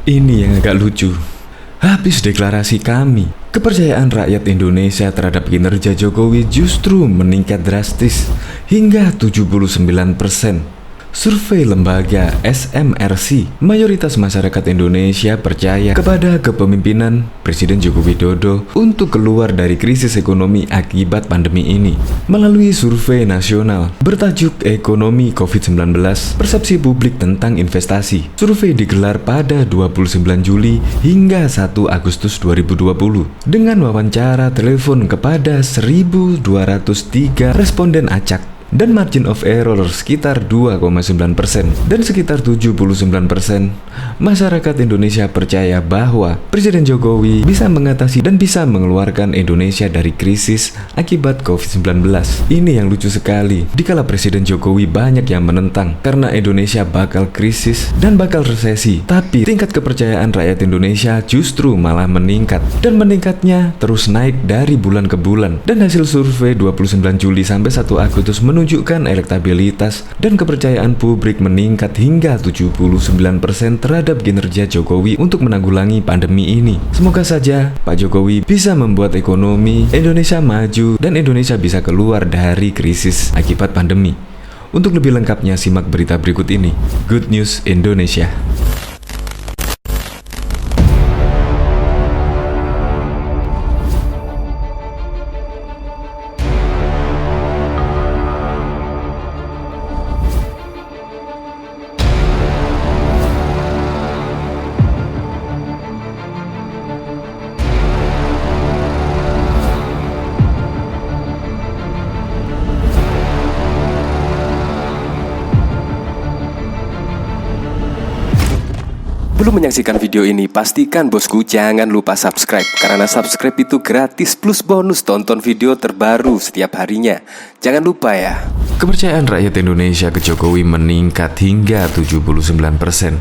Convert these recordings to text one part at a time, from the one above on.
Ini yang agak lucu. Habis deklarasi kami, kepercayaan rakyat Indonesia terhadap kinerja Jokowi justru meningkat drastis hingga 79%. Survei lembaga SMRC, mayoritas masyarakat Indonesia percaya kepada kepemimpinan Presiden Joko Widodo untuk keluar dari krisis ekonomi akibat pandemi ini. Melalui survei nasional bertajuk Ekonomi COVID-19, Persepsi Publik tentang Investasi. Survei digelar pada 29 Juli hingga 1 Agustus 2020 dengan wawancara telepon kepada 1.203 responden acak dan margin of error sekitar 2,9% dan sekitar 79% masyarakat Indonesia percaya bahwa Presiden Jokowi bisa mengatasi dan bisa mengeluarkan Indonesia dari krisis akibat COVID-19. Ini yang lucu sekali, dikala Presiden Jokowi banyak yang menentang karena Indonesia bakal krisis dan bakal resesi, tapi tingkat kepercayaan rakyat Indonesia justru malah meningkat dan meningkatnya terus naik dari bulan ke bulan. Dan hasil survei 29 Juli sampai 1 Agustus menunjukkan elektabilitas dan kepercayaan publik meningkat hingga 79% terhadap kinerja Jokowi untuk menanggulangi pandemi ini. Semoga saja Pak Jokowi bisa membuat ekonomi Indonesia maju dan Indonesia bisa keluar dari krisis akibat pandemi. Untuk lebih lengkapnya simak berita berikut ini. Good News Indonesia. Sebelum menyaksikan video ini, pastikan bosku jangan lupa subscribe, karena subscribe itu gratis plus bonus tonton video terbaru setiap harinya. Jangan lupa ya. Kepercayaan rakyat Indonesia ke Jokowi meningkat hingga 79%.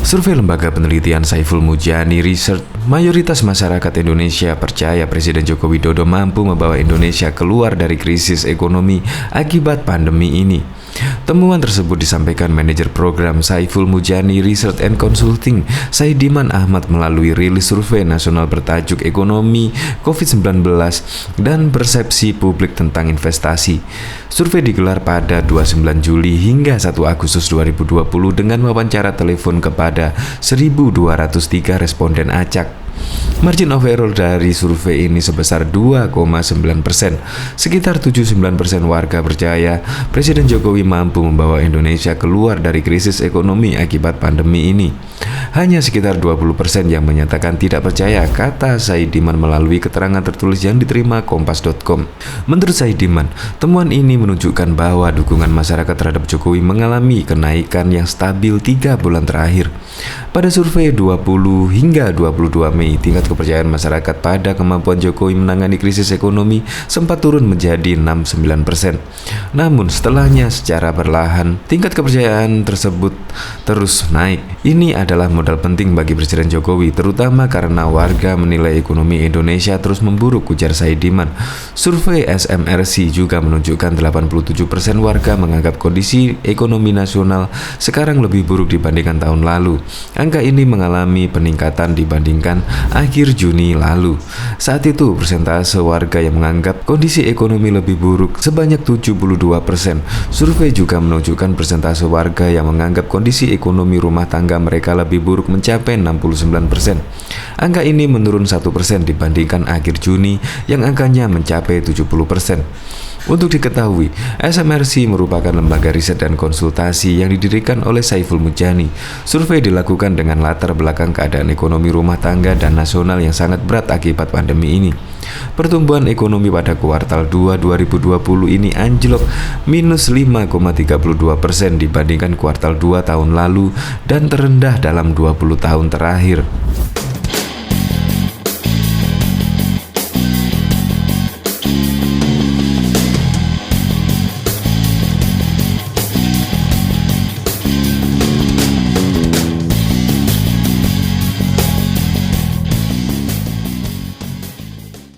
Survei lembaga penelitian Saiful Mujani Research, mayoritas masyarakat Indonesia percaya Presiden Joko Widodo mampu membawa Indonesia keluar dari krisis ekonomi akibat pandemi ini. Temuan tersebut disampaikan manajer program Saiful Mujani Research and Consulting, Saidiman Ahmad, melalui rilis survei nasional bertajuk Ekonomi COVID-19 dan Persepsi Publik tentang Investasi. Survei digelar pada 29 Juli hingga 1 Agustus 2020 dengan wawancara telepon kepada 1.203 responden acak. Margin of error dari survei ini sebesar 2,9%. Sekitar 79% warga percaya Presiden Jokowi mampu membawa Indonesia keluar dari krisis ekonomi akibat pandemi ini. Hanya sekitar 20% yang menyatakan tidak percaya, kata Saidiman melalui keterangan tertulis yang diterima Kompas.com. Menurut Saidiman, temuan ini menunjukkan bahwa dukungan masyarakat terhadap Jokowi mengalami kenaikan yang stabil 3 bulan terakhir. Pada survei 20 hingga 22 Mei, tingkat kepercayaan masyarakat pada kemampuan Jokowi menangani krisis ekonomi sempat turun menjadi 69%. Namun setelahnya secara perlahan, tingkat kepercayaan tersebut terus naik. Ini adalah modal penting bagi Presiden Jokowi, terutama karena warga menilai ekonomi Indonesia terus memburuk, ujar Saidiman. Survei SMRC juga menunjukkan 87% warga menganggap kondisi ekonomi nasional sekarang lebih buruk dibandingkan tahun lalu. Angka ini mengalami peningkatan dibandingkan akhir Juni lalu. Saat itu, persentase warga yang menganggap kondisi ekonomi lebih buruk sebanyak 72%. Survei juga menunjukkan persentase warga yang menganggap kondisi ekonomi rumah tangga mereka lebih buruk mencapai 69%. Angka ini menurun 1% dibandingkan akhir Juni yang angkanya mencapai 70%. Untuk diketahui, SMRC merupakan lembaga riset dan konsultasi yang didirikan oleh Saiful Mujani. Survei dilakukan dengan latar belakang keadaan ekonomi rumah tangga dan nasional yang sangat berat akibat pandemi ini. Pertumbuhan ekonomi pada kuartal 2 2020 ini anjlok minus 5,32% dibandingkan kuartal 2 tahun lalu dan terendah dalam 20 tahun terakhir.